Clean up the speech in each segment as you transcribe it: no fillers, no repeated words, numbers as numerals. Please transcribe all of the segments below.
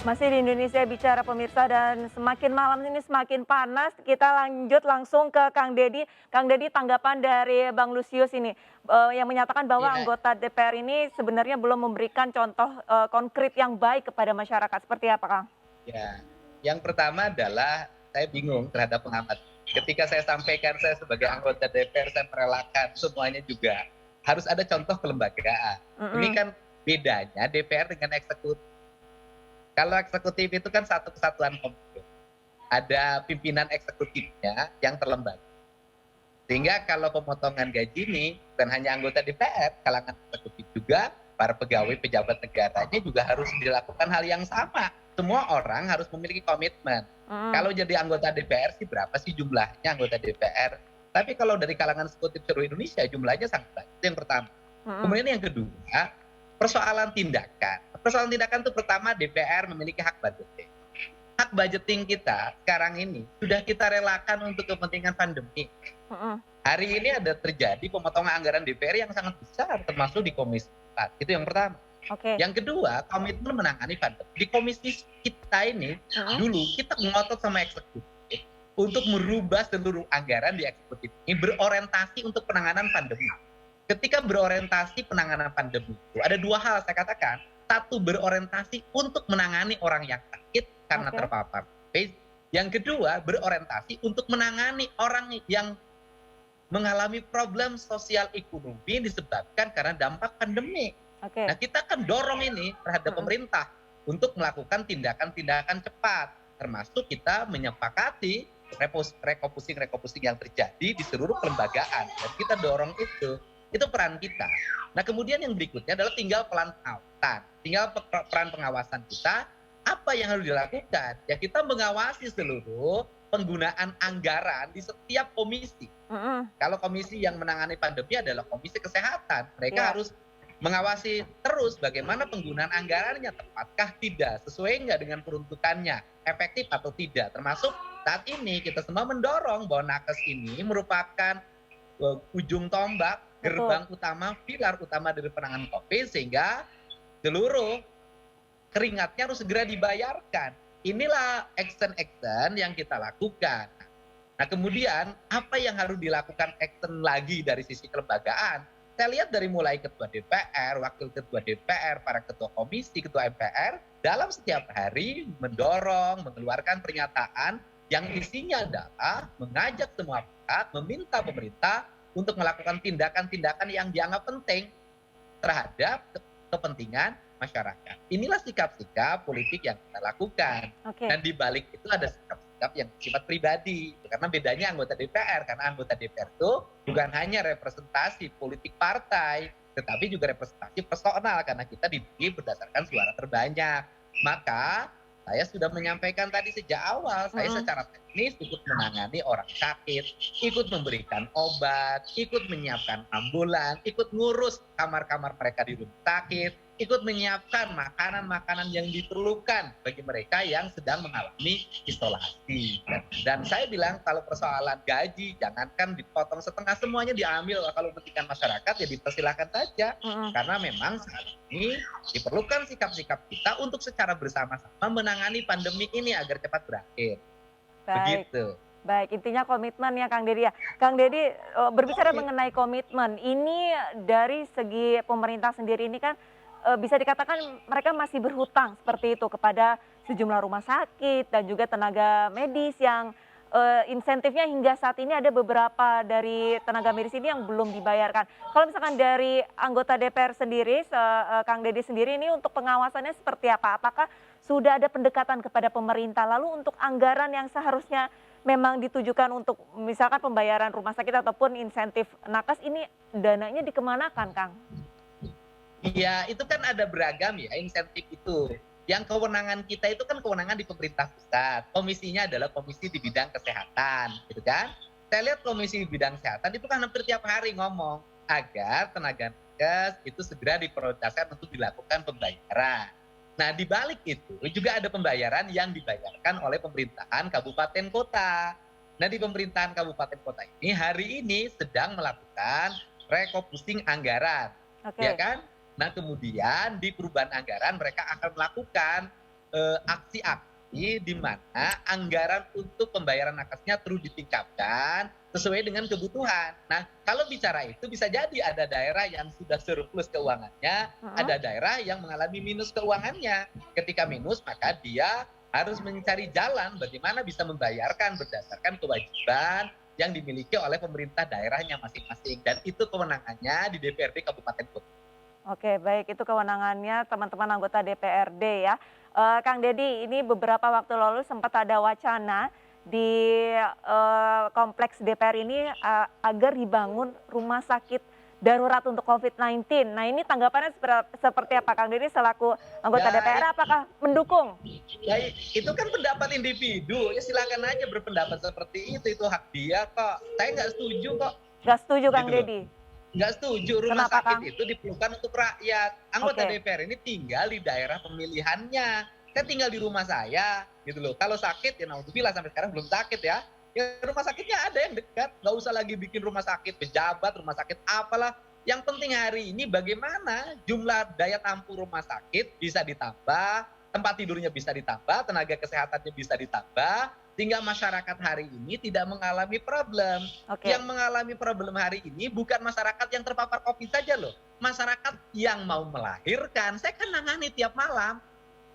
Masih di Indonesia Bicara pemirsa dan semakin malam ini semakin panas, kita lanjut langsung ke Kang Deddy. Kang Deddy tanggapan dari Bang Lusius ini, yang menyatakan bahwa Iya, anggota DPR ini sebenarnya belum memberikan contoh, konkret yang baik kepada masyarakat, seperti apa Kang? ya. Yang pertama adalah saya bingung terhadap pengamat. Ketika saya sampaikan saya sebagai anggota DPR, saya merelakan semuanya juga harus ada contoh kelembagaan. Ini Mhm, kan bedanya DPR dengan eksekutif. Kalau eksekutif itu kan satu kesatuan komando. Ada pimpinan eksekutifnya yang terlembaga. Sehingga kalau pemotongan gaji ini bukan hanya anggota DPR, kalangan eksekutif juga, para pegawai pejabat negaranya juga harus dilakukan hal yang sama. Semua orang harus memiliki komitmen. mhm, Kalau jadi anggota DPR sih berapa sih jumlahnya anggota DPR? Tapi kalau dari kalangan eksekutif seluruh Indonesia jumlahnya sangat banyak. Itu yang pertama. mhm, Kemudian yang kedua, persoalan tindakan. Persoalan tindakan itu pertama DPR memiliki hak budgeting. Hak budgeting kita sekarang ini sudah kita relakan untuk kepentingan pandemi. mhm, Hari ini ada terjadi pemotongan anggaran DPR yang sangat besar, termasuk di Komisi 4. Itu yang pertama. oke, Yang kedua, komitmen menangani pandemi. Di komisi kita ini, mhm, dulu kita ngotot sama eksekutif untuk merubah seluruh anggaran di eksekutif ini berorientasi untuk penanganan pandemi. Ketika berorientasi penanganan pandemi itu, ada dua hal saya katakan. Satu, berorientasi untuk menangani orang yang sakit karena oke, terpapar COVID. Yang kedua, berorientasi untuk menangani orang yang mengalami problem sosial ekonomi disebabkan karena dampak pandemi. oke, Nah, kita akan dorong ini terhadap mhm, pemerintah untuk melakukan tindakan-tindakan cepat, termasuk kita menyepakati refocusing yang terjadi di seluruh kelembagaan dan kita dorong itu peran kita. Nah, kemudian yang berikutnya adalah tinggal peran pengawasan kita. Apa yang harus dilakukan? Ya, kita mengawasi seluruh penggunaan anggaran di setiap komisi. mhm, Kalau komisi yang menangani pandemi adalah komisi kesehatan, mereka iya, harus mengawasi terus bagaimana penggunaan anggarannya, tepatkah tidak, sesuai nggak dengan peruntukannya, efektif atau tidak. Termasuk saat ini kita semua mendorong bahwa nakes ini merupakan ujung tombak, betul, gerbang utama, pilar utama dari penanganan COVID, sehingga seluruh keringatnya harus segera dibayarkan. Inilah action-action yang kita lakukan. Nah, kemudian apa yang harus dilakukan action lagi dari sisi kelembagaan? Saya lihat dari mulai ketua DPR, wakil ketua DPR, para ketua komisi, ketua MPR, dalam setiap hari mendorong, mengeluarkan pernyataan yang isinya adalah mengajak semua pihak, meminta pemerintah untuk melakukan tindakan-tindakan yang dianggap penting terhadap kepentingan masyarakat. Inilah sikap-sikap politik yang kita lakukan. oke, Dan di balik itu ada sikap-sikap yang sifat pribadi. Karena bedanya anggota DPR, karena anggota DPR itu bukan hanya representasi politik partai, tetapi juga representasi personal karena kita dipilih berdasarkan suara terbanyak. Maka saya sudah menyampaikan tadi sejak awal, saya mhm, secara teknis ikut menangani orang sakit, ikut memberikan obat, ikut menyiapkan ambulan, ikut ngurus kamar-kamar mereka di rumah sakit, ikut menyiapkan makanan-makanan yang diperlukan bagi mereka yang sedang mengalami isolasi. Dan saya bilang kalau persoalan gaji jangankan dipotong setengah, semuanya diambil. Kalau kepentingan masyarakat ya dipersilahkan saja. mhm, Karena memang saat ini diperlukan sikap-sikap kita untuk secara bersama-sama menangani pandemi ini agar cepat berakhir. baik. Begitu. Baik, intinya komitmen ya Kang Deddy ya. Kang Deddy, berbicara Komit. mengenai komitmen, ini dari segi pemerintah sendiri ini kan, bisa dikatakan mereka masih berhutang seperti itu kepada sejumlah rumah sakit dan juga tenaga medis yang, insentifnya hingga saat ini ada beberapa dari tenaga medis ini yang belum dibayarkan. Kalau misalkan dari anggota DPR sendiri, Kang Deddy sendiri ini untuk pengawasannya seperti apa? Apakah sudah ada pendekatan kepada pemerintah? Lalu untuk anggaran yang seharusnya memang ditujukan untuk misalkan pembayaran rumah sakit ataupun insentif nakes ini dananya dikemanakan, Kang? Iya, itu kan ada beragam ya insentif itu. Yang kewenangan kita itu kan kewenangan di pemerintah pusat. Komisinya adalah komisi di bidang kesehatan, gitu kan? Saya lihat komisi di bidang kesehatan itu kan hampir tiap hari ngomong agar tenaga nakes itu segera diprioritaskan untuk dilakukan pembayaran. Nah, di balik itu juga ada pembayaran yang dibayarkan oleh pemerintahan kabupaten kota. Nah, di pemerintahan kabupaten kota ini hari ini sedang melakukan refocusing anggaran, ya Oke, kan? Nah, kemudian di perubahan anggaran mereka akan melakukan aksi-aksi di mana anggaran untuk pembayaran nakesnya terus ditingkatkan sesuai dengan kebutuhan. Nah, kalau bicara itu bisa jadi ada daerah yang sudah surplus keuangannya, Mm-mm. ada daerah yang mengalami minus keuangannya. Ketika minus, maka dia harus mencari jalan bagaimana bisa membayarkan berdasarkan kewajiban yang dimiliki oleh pemerintah daerahnya masing-masing. Dan itu kewenangannya di DPRD Kabupaten Kota. Oke, baik itu kewenangannya teman-teman anggota DPRD ya. Kang Deddy, ini beberapa waktu lalu sempat ada wacana di kompleks DPR ini agar dibangun rumah sakit darurat untuk COVID-19. Nah, ini tanggapannya seperti apa, Kang Deddy selaku anggota Ya, DPR? Apakah mendukung? ya, itu kan pendapat individu. Ya silakan aja berpendapat seperti itu hak dia kok. Saya nggak setuju kok, Gak setuju, Kang gitu loh. Deddy. Nggak setuju, rumah Kenapa, sakit Kang? itu diperlukan untuk rakyat. Anggota Oke. DPR ini tinggal di daerah pemilihannya. Saya tinggal di rumah saya, gitu loh. Kalau sakit, ya naudzubillah sampai sekarang belum sakit ya. Ya rumah sakitnya ada yang dekat, nggak usah lagi bikin rumah sakit pejabat, rumah sakit apalah. Yang penting hari ini bagaimana jumlah daya tampung rumah sakit bisa ditambah, tempat tidurnya bisa ditambah, tenaga kesehatannya bisa ditambah, sehingga masyarakat hari ini tidak mengalami problem. Oke. Yang mengalami problem hari ini bukan masyarakat yang terpapar COVID saja loh. Masyarakat yang mau melahirkan, saya kan nangani tiap malam.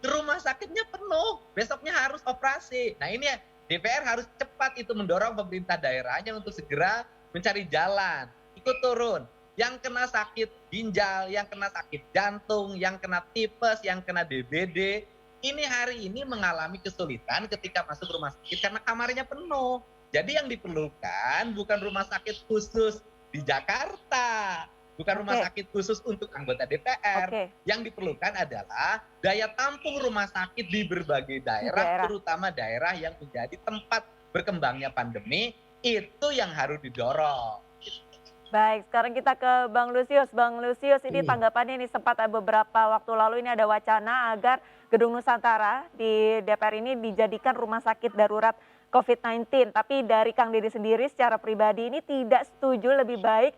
Rumah sakitnya penuh, besoknya harus operasi. Nah ini ya, DPR harus cepat itu mendorong pemerintah daerahnya untuk segera mencari jalan, ikut turun. Yang kena sakit ginjal, yang kena sakit jantung, yang kena tipes, yang kena DBD, ini hari ini mengalami kesulitan ketika masuk rumah sakit karena kamarnya penuh. Jadi yang diperlukan bukan rumah sakit khusus di Jakarta, bukan rumah Oke. sakit khusus untuk anggota DPR. Oke. Yang diperlukan adalah daya tampung rumah sakit di berbagai daerah, Daerah. terutama daerah yang menjadi tempat berkembangnya pandemi, itu yang harus didorong. Baik, sekarang kita ke Bang Lusius. Bang Lusius, ini tanggapannya ini sempat beberapa waktu lalu ini ada wacana agar Gedung Nusantara di DPR ini dijadikan rumah sakit darurat COVID-19. Tapi dari Kang Deddy sendiri secara pribadi ini tidak setuju, lebih baik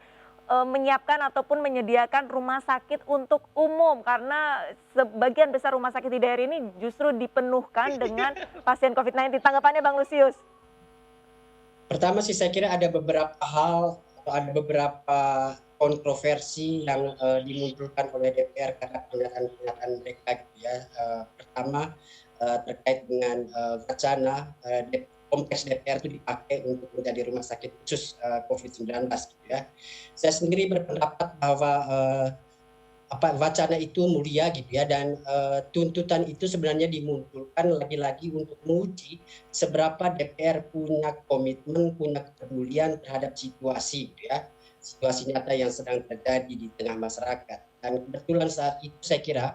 menyiapkan ataupun menyediakan rumah sakit untuk umum karena sebagian besar rumah sakit di daerah ini justru dipenuhkan dengan pasien COVID-19. Tanggapannya Bang Lusius? Pertama sih saya kira ada beberapa hal atau ada beberapa kontroversi yang dimunculkan oleh DPR karena pernyataan-pernyataan mereka gitu ya. Pertama terkait dengan wacana kompleks DPR itu dipakai untuk menjadi rumah sakit khusus COVID-19 gitu ya. Saya sendiri berpendapat bahwa wacana itu mulia gitu ya, dan tuntutan itu sebenarnya dimunculkan lagi-lagi untuk menguji seberapa DPR punya komitmen, punya kepedulian terhadap situasi gitu ya, situasi nyata yang sedang terjadi di tengah masyarakat. Dan kebetulan saat itu saya kira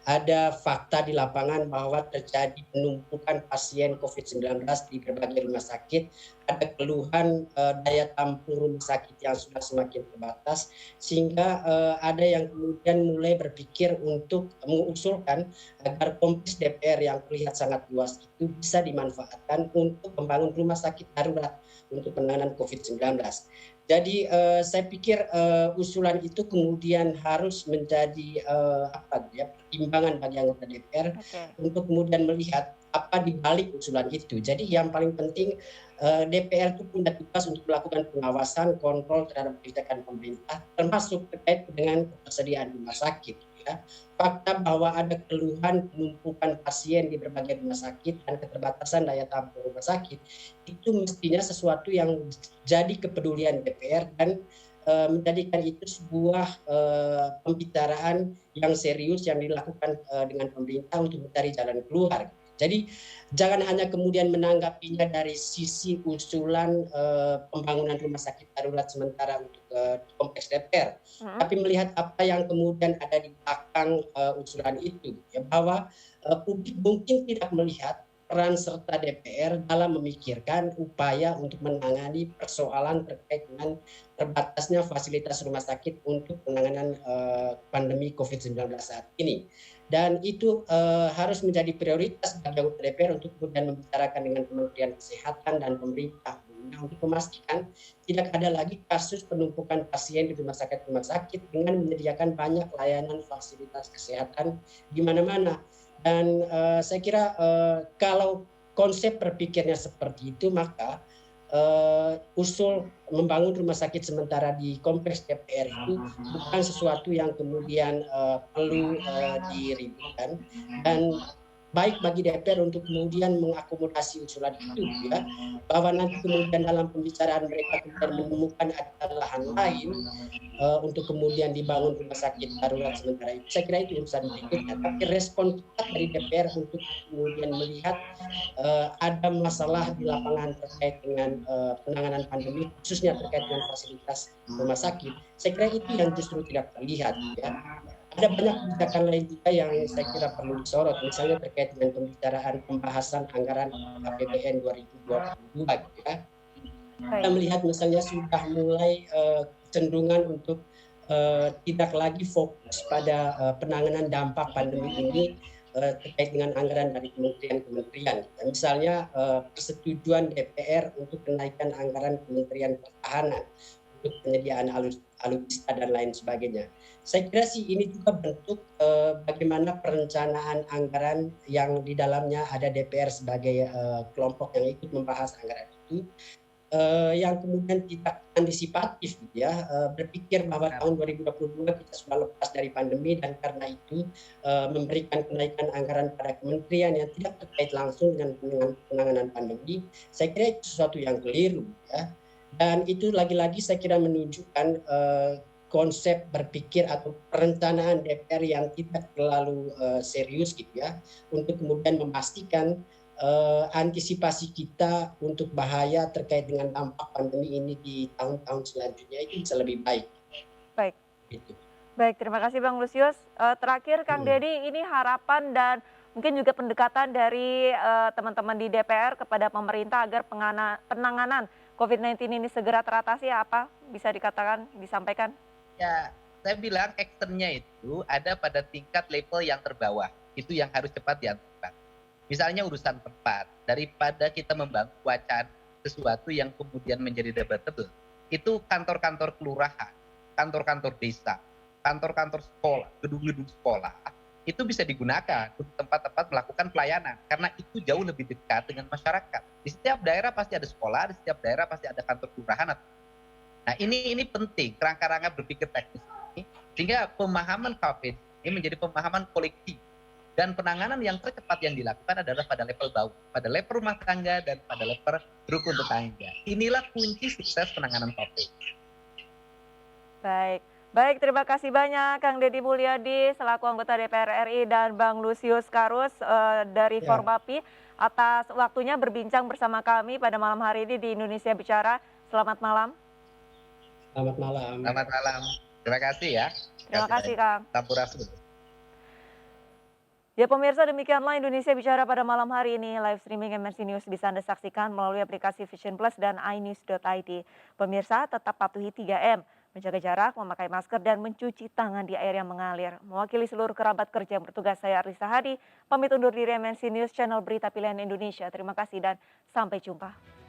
ada fakta di lapangan bahwa terjadi penumpukan pasien COVID-19 di berbagai rumah sakit, ada keluhan daya tampung rumah sakit yang sudah semakin terbatas, sehingga ada yang kemudian mulai berpikir untuk mengusulkan agar kompleks DPR yang terlihat sangat luas itu bisa dimanfaatkan untuk membangun rumah sakit darurat untuk penanganan COVID-19. Jadi saya pikir usulan itu kemudian harus menjadi pertimbangan bagi anggota DPR untuk kemudian melihat apa di balik usulan itu. Jadi yang paling penting DPR itu punya tugas untuk melakukan pengawasan, kontrol terhadap kebijakan pemerintah, termasuk terkait dengan ketersediaan rumah sakit. Ya. Fakta bahwa ada keluhan penumpukan pasien di berbagai rumah sakit dan keterbatasan daya tampung rumah sakit itu mestinya sesuatu yang jadi kepedulian DPR dan menjadikan itu sebuah pembicaraan yang serius yang dilakukan dengan pemerintah untuk mencari jalan keluar. Jadi jangan hanya kemudian menanggapinya dari sisi usulan pembangunan rumah sakit darurat sementara untuk kompleks DPR, tapi melihat apa yang kemudian ada di belakang usulan itu, ya, bahwa publik mungkin tidak melihat peran serta DPR dalam memikirkan upaya untuk menangani persoalan terkait dengan terbatasnya fasilitas rumah sakit untuk penanganan pandemi COVID-19 saat ini. Dan itu harus menjadi prioritas bagi anggota DPR untuk kemudian membicarakan dengan Kementerian Kesehatan dan pemerintah untuk memastikan tidak ada lagi kasus penumpukan pasien di rumah sakit dengan menyediakan banyak layanan fasilitas kesehatan di mana-mana. Dan saya kira kalau konsep berpikirnya seperti itu, maka usul membangun rumah sakit sementara di kompleks DPR itu bukan sesuatu yang kemudian perlu diributkan, dan baik bagi DPR untuk kemudian mengakomodasi usulan itu, ya, bahwa nanti kemudian dalam pembicaraan mereka kemudian menemukan ada lahan lain untuk kemudian dibangun rumah sakit darurat sementara itu, saya kira itu urusan berikutnya. Tapi respon kita dari DPR untuk kemudian melihat ada masalah di lapangan terkait dengan penanganan pandemi, khususnya terkait dengan fasilitas rumah sakit, saya kira itu yang justru tidak terlihat, ya. Ada banyak kebijakan lain juga yang saya kira perlu disorot, misalnya terkait dengan pembicaraan pembahasan anggaran APBN 2022, gitu ya. Kita Baik. melihat misalnya sudah mulai kecenderungan untuk tidak lagi fokus pada penanganan dampak pandemi ini terkait dengan anggaran dari kementerian-kementerian. Misalnya persetujuan DPR untuk kenaikan anggaran Kementerian Pertahanan untuk penyediaan alutsista dan lain sebagainya. Saya kira sih ini juga bentuk bagaimana perencanaan anggaran yang di dalamnya ada DPR sebagai kelompok yang ikut membahas anggaran itu, yang kemudian tidak antisipatif, gitu ya, berpikir bahwa tahun 2022 kita sudah lepas dari pandemi dan karena itu memberikan kenaikan anggaran pada kementerian yang tidak terkait langsung dengan penanganan pandemi. Saya kira itu sesuatu yang keliru, ya. Dan itu lagi-lagi saya kira menunjukkan konsep berpikir atau perencanaan DPR yang tidak terlalu serius, gitu ya, untuk kemudian memastikan antisipasi kita untuk bahaya terkait dengan dampak pandemi ini di tahun-tahun selanjutnya itu bisa lebih baik. Baik. Gitu. Baik, terima kasih Bang Lusius. Terakhir Kang Deddy, ini harapan dan mungkin juga pendekatan dari teman-teman di DPR kepada pemerintah agar penanganan COVID-19 ini segera teratasi, apa bisa dikatakan, disampaikan? Ya, saya bilang actionnya itu ada pada tingkat level yang terbawah. Itu yang harus cepat diantisipasi. Misalnya urusan tempat, daripada kita membangun wacana sesuatu yang kemudian menjadi debatable, itu kantor-kantor kelurahan, kantor-kantor desa, kantor-kantor sekolah, gedung-gedung sekolah, itu bisa digunakan untuk tempat-tempat melakukan pelayanan, karena itu jauh lebih dekat dengan masyarakat. Di setiap daerah pasti ada sekolah, di setiap daerah pasti ada kantor kelurahan. Nah ini penting, kerangka-rangka berpikir teknis ini, sehingga pemahaman COVID ini menjadi pemahaman kolektif. Dan penanganan yang tercepat yang dilakukan adalah pada level bawah, pada level rumah tangga dan pada level rukun tetangga. Inilah kunci sukses penanganan COVID. Baik. Baik, terima kasih banyak Kang Deddy Mulyadi selaku anggota DPR RI dan Bang Lusius Karus dari Ya, Formapi atas waktunya berbincang bersama kami pada malam hari ini di Indonesia Bicara. Selamat malam. selamat malam. Selamat malam. Terima kasih ya. Terima kasih Kang. Sampurasun. Ya pemirsa, demikianlah Indonesia Bicara pada malam hari ini. Live streaming MNC News bisa Anda saksikan melalui aplikasi Vision Plus dan iNews.id. Pemirsa tetap patuhi 3M, menjaga jarak, memakai masker, dan mencuci tangan di air yang mengalir. Mewakili seluruh kerabat kerja yang bertugas, saya Arisa Hadi, pamit undur diri MNC News Channel Berita Pilihan Indonesia. Terima kasih dan sampai jumpa.